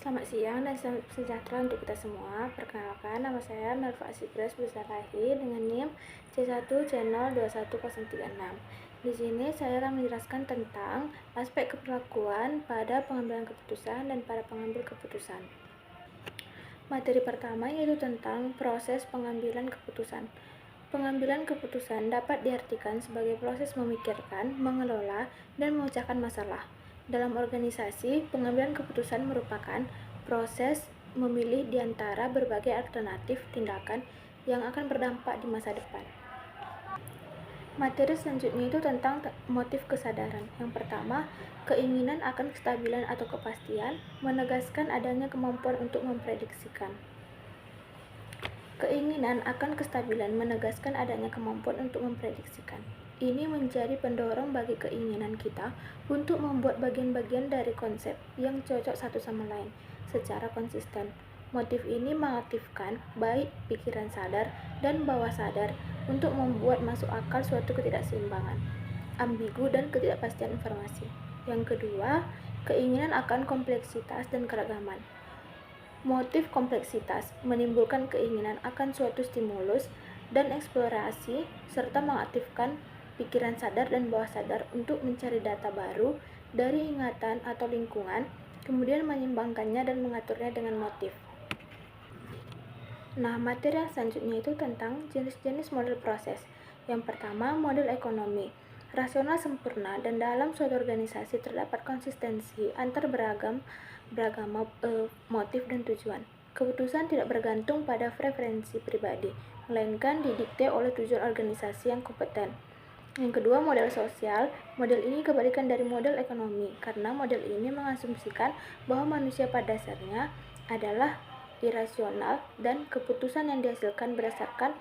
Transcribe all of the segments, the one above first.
Selamat siang dan salam sejahtera untuk kita semua. Perkenalkan, nama saya Melva Asibras Besarahi dengan NIM C1C02136. Di sini saya akan menjelaskan tentang aspek keperlakuan pada pengambilan keputusan dan para pengambil keputusan. Materi pertama yaitu tentang proses pengambilan keputusan. Pengambilan keputusan dapat diartikan sebagai proses memikirkan, mengelola, dan memecahkan masalah. Dalam organisasi, pengambilan keputusan merupakan proses memilih di antara berbagai alternatif tindakan yang akan berdampak di masa depan. Materi selanjutnya itu tentang motif kesadaran. Yang pertama, keinginan akan kestabilan atau kepastian, menegaskan adanya kemampuan untuk memprediksikan. Keinginan akan kestabilan menegaskan adanya kemampuan untuk memprediksikan. Ini menjadi pendorong bagi keinginan kita untuk membuat bagian-bagian dari konsep yang cocok satu sama lain secara konsisten. Motif ini mengaktifkan baik pikiran sadar dan bawah sadar untuk membuat masuk akal suatu ketidakseimbangan, ambigu dan ketidakpastian informasi. Yang kedua, keinginan akan kompleksitas dan keragaman. Motif kompleksitas menimbulkan keinginan akan suatu stimulus dan eksplorasi serta mengaktifkan pikiran sadar dan bawah sadar untuk mencari data baru dari ingatan atau lingkungan, kemudian menyeimbangkannya dan mengaturnya dengan motif. Nah, materi yang selanjutnya itu tentang jenis-jenis model proses. Yang pertama, model ekonomi. Rasional sempurna dan dalam suatu organisasi terdapat konsistensi antar beragam motif dan tujuan. Keputusan tidak bergantung pada preferensi pribadi, melainkan didikte oleh tujuan organisasi yang kompeten. Yang kedua, model sosial. Model ini kebalikan dari model ekonomi, karena model ini mengasumsikan bahwa manusia pada dasarnya adalah irasional dan keputusan yang dihasilkan berdasarkan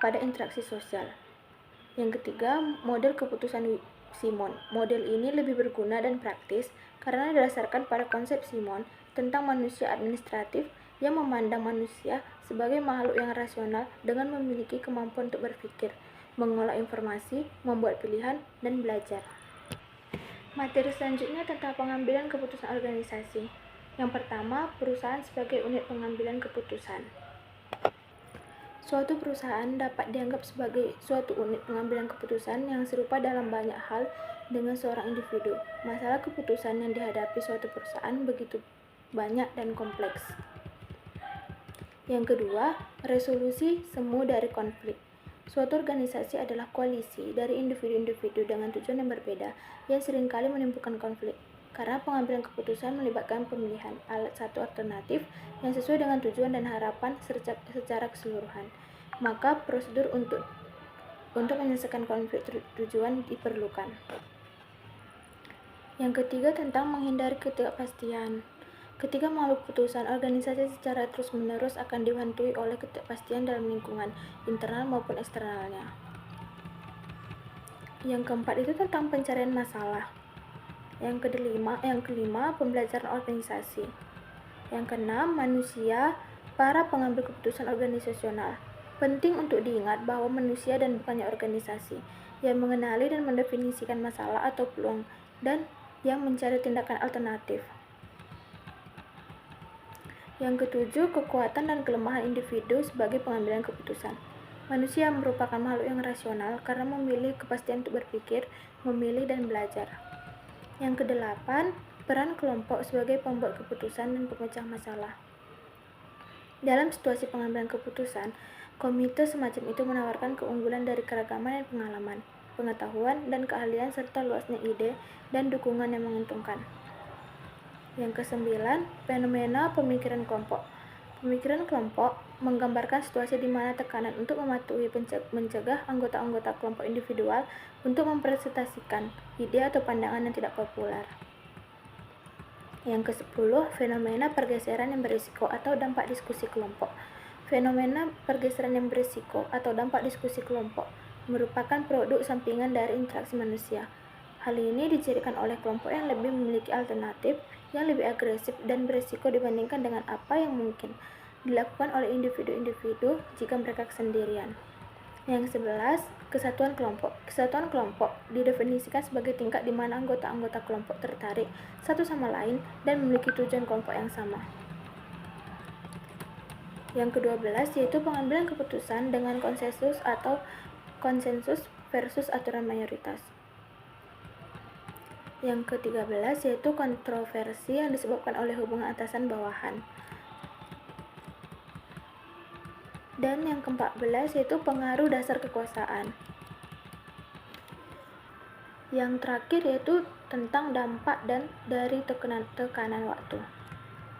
pada interaksi sosial. Yang ketiga, model keputusan Simon. Model ini lebih berguna dan praktis karena didasarkan pada konsep Simon tentang manusia administratif yang memandang manusia sebagai makhluk yang rasional dengan memiliki kemampuan untuk berpikir, mengolah informasi, membuat pilihan, dan belajar. Materi selanjutnya tentang pengambilan keputusan organisasi. Yang pertama, perusahaan sebagai unit pengambilan keputusan. Suatu perusahaan dapat dianggap sebagai suatu unit pengambilan keputusan yang serupa dalam banyak hal dengan seorang individu. Masalah keputusan yang dihadapi suatu perusahaan begitu banyak dan kompleks. Yang kedua, resolusi semu dari konflik. Suatu organisasi adalah koalisi dari individu-individu dengan tujuan yang berbeda yang seringkali menimbulkan konflik. Karena pengambilan keputusan melibatkan pemilihan alat satu alternatif yang sesuai dengan tujuan dan harapan secara keseluruhan, maka prosedur untuk menyelesaikan konflik tujuan diperlukan. Yang ketiga, tentang menghindari ketidakpastian. Ketika mengambil keputusan, organisasi secara terus-menerus akan dihantui oleh ketidakpastian dalam lingkungan internal maupun eksternalnya. Yang keempat itu tentang pencarian masalah. Yang kelima, pembelajaran organisasi. Yang keenam, manusia, para pengambil keputusan organisasional. Penting untuk diingat bahwa manusia dan bukannya organisasi yang mengenali dan mendefinisikan masalah atau peluang dan yang mencari tindakan alternatif. Yang ketujuh, kekuatan dan kelemahan individu sebagai pengambilan keputusan. Manusia merupakan makhluk yang rasional karena memilih kepastian untuk berpikir, memilih, dan belajar. Yang kedelapan, peran kelompok sebagai pembuat keputusan dan pemecah masalah. Dalam situasi pengambilan keputusan, komite semacam itu menawarkan keunggulan dari keragaman dan pengalaman, pengetahuan, dan keahlian serta luasnya ide dan dukungan yang menguntungkan. Yang kesembilan, fenomena pemikiran kelompok. Pemikiran kelompok menggambarkan situasi di mana tekanan untuk mematuhi mencegah anggota-anggota kelompok individual untuk mempresentasikan ide atau pandangan yang tidak populer. Yang ke-10, fenomena pergeseran yang berisiko atau dampak diskusi kelompok. Fenomena pergeseran yang berisiko atau dampak diskusi kelompok merupakan produk sampingan dari interaksi manusia. Hal ini dicirikan oleh kelompok yang lebih memiliki alternatif, yang lebih agresif dan berisiko dibandingkan dengan apa yang mungkin dilakukan oleh individu-individu jika mereka kesendirian. Yang 11, kesatuan kelompok. Kesatuan kelompok didefinisikan sebagai tingkat di mana anggota-anggota kelompok tertarik satu sama lain dan memiliki tujuan kelompok yang sama. Yang ke-12 yaitu pengambilan keputusan dengan konsensus atau konsensus versus aturan mayoritas. Yang ke-13 yaitu kontroversi yang disebabkan oleh hubungan atasan bawahan. Dan yang ke-14 yaitu pengaruh dasar kekuasaan. Yang terakhir yaitu tentang dampak dan dari tekanan waktu.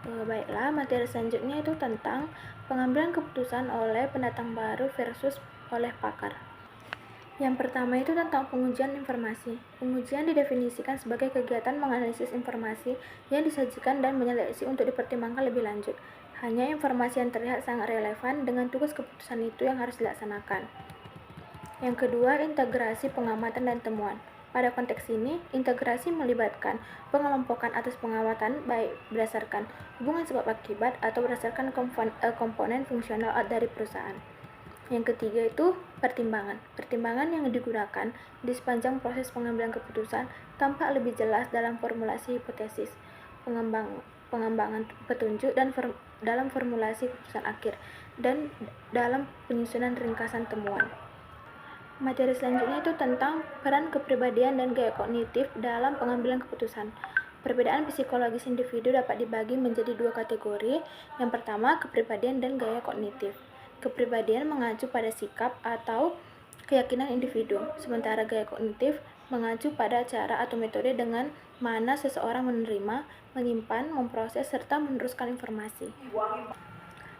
Baiklah, materi selanjutnya itu tentang pengambilan keputusan oleh pendatang baru versus oleh pakar. Yang pertama itu tentang pengujian informasi. Pengujian didefinisikan sebagai kegiatan menganalisis informasi yang disajikan dan menyeleksi untuk dipertimbangkan lebih lanjut. Hanya informasi yang terlihat sangat relevan dengan tugas keputusan itu yang harus dilaksanakan. Yang kedua, integrasi pengamatan dan temuan. Pada konteks ini, integrasi melibatkan pengelompokan atas pengamatan baik berdasarkan hubungan sebab akibat atau berdasarkan komponen fungsional dari perusahaan. Yang ketiga itu pertimbangan. Pertimbangan yang digunakan di sepanjang proses pengambilan keputusan tampak lebih jelas dalam formulasi hipotesis, pengembangan petunjuk dan dalam formulasi keputusan akhir dan dalam penyusunan ringkasan temuan. Materi selanjutnya itu tentang peran kepribadian dan gaya kognitif dalam pengambilan keputusan. Perbedaan psikologis individu dapat dibagi menjadi dua kategori. Yang pertama, kepribadian dan gaya kognitif. Kepribadian mengacu pada sikap atau keyakinan individu, sementara gaya kognitif mengacu pada cara atau metode dengan mana seseorang menerima, menyimpan, memproses, serta meneruskan informasi.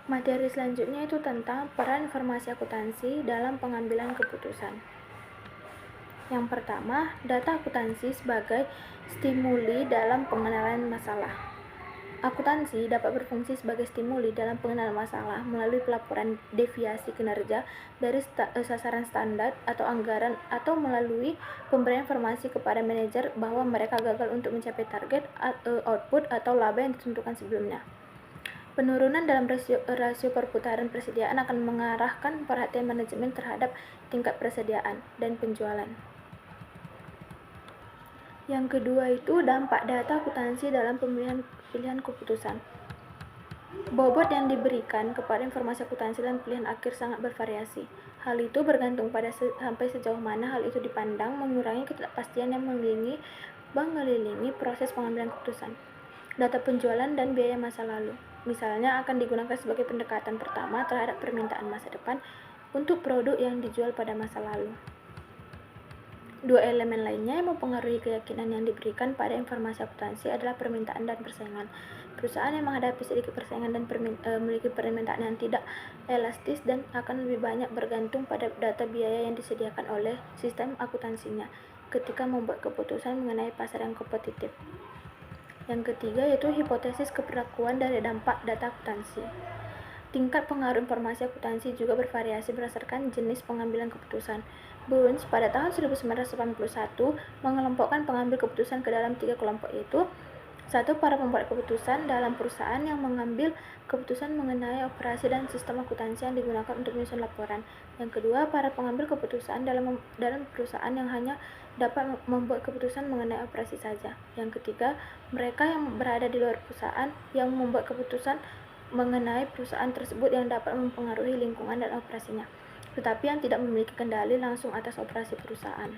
Materi selanjutnya itu tentang peran informasi akuntansi dalam pengambilan keputusan. Yang pertama, data akuntansi sebagai stimuli dalam pengenalan masalah. Akuntansi dapat berfungsi sebagai stimuli dalam pengenalan masalah melalui pelaporan deviasi kinerja dari sasaran standar atau anggaran atau melalui pemberian informasi kepada manajer bahwa mereka gagal untuk mencapai target, output, atau laba yang ditentukan sebelumnya. Penurunan dalam rasio perputaran persediaan akan mengarahkan perhatian manajemen terhadap tingkat persediaan dan penjualan. Yang kedua itu dampak data akuntansi dalam pilihan keputusan. Bobot yang diberikan kepada informasi akuntansi dan pilihan akhir sangat bervariasi. Hal itu bergantung pada sampai sejauh mana hal itu dipandang mengurangi ketidakpastian yang mengelilingi proses pengambilan keputusan. Data penjualan dan biaya masa lalu, misalnya, akan digunakan sebagai pendekatan pertama terhadap permintaan masa depan untuk produk yang dijual pada masa lalu. Dua elemen lainnya yang mempengaruhi keyakinan yang diberikan pada informasi akuntansi adalah permintaan dan persaingan. Perusahaan yang menghadapi sedikit persaingan dan memiliki permintaan yang tidak elastis dan akan lebih banyak bergantung pada data biaya yang disediakan oleh sistem akuntansinya ketika membuat keputusan mengenai pasar yang kompetitif. Yang ketiga yaitu hipotesis keperlakuan dari dampak data akuntansi. Tingkat pengaruh informasi akuntansi juga bervariasi berdasarkan jenis pengambilan keputusan. Burns pada tahun 1981 mengelompokkan pengambil keputusan ke dalam 3 kelompok, yaitu 1. Para pembuat keputusan dalam perusahaan yang mengambil keputusan mengenai operasi dan sistem akuntansi yang digunakan untuk menyusun laporan. Yang kedua, para pengambil keputusan dalam perusahaan yang hanya dapat membuat keputusan mengenai operasi saja. Yang ketiga, mereka yang berada di luar perusahaan yang membuat keputusan mengenai perusahaan tersebut yang dapat mempengaruhi lingkungan dan operasinya, tetapi yang tidak memiliki kendali langsung atas operasi perusahaan.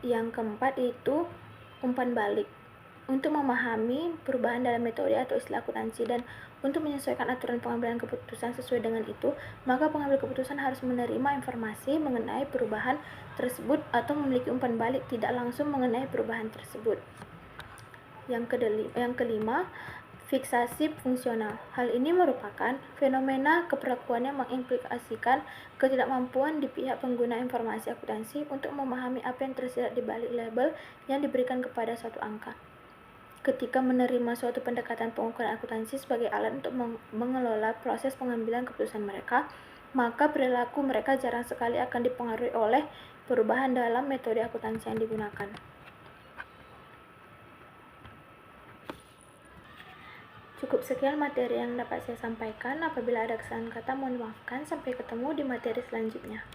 Yang keempat itu umpan balik. Untuk memahami perubahan dalam metode atau istilah akuntansi dan untuk menyesuaikan aturan pengambilan keputusan sesuai dengan itu, maka pengambil keputusan harus menerima informasi mengenai perubahan tersebut atau memiliki umpan balik tidak langsung mengenai perubahan tersebut. Yang kelima, fiksasi fungsional. Hal ini merupakan fenomena keperlakuan yang mengimplikasikan ketidakmampuan di pihak pengguna informasi akuntansi untuk memahami apa yang tersirat di balik label yang diberikan kepada suatu angka. Ketika menerima suatu pendekatan pengukuran akuntansi sebagai alat untuk mengelola proses pengambilan keputusan mereka, maka perilaku mereka jarang sekali akan dipengaruhi oleh perubahan dalam metode akuntansi yang digunakan. Cukup sekian materi yang dapat saya sampaikan. Apabila ada kesalahan kata, mohon dimaafkan. Sampai ketemu di materi selanjutnya.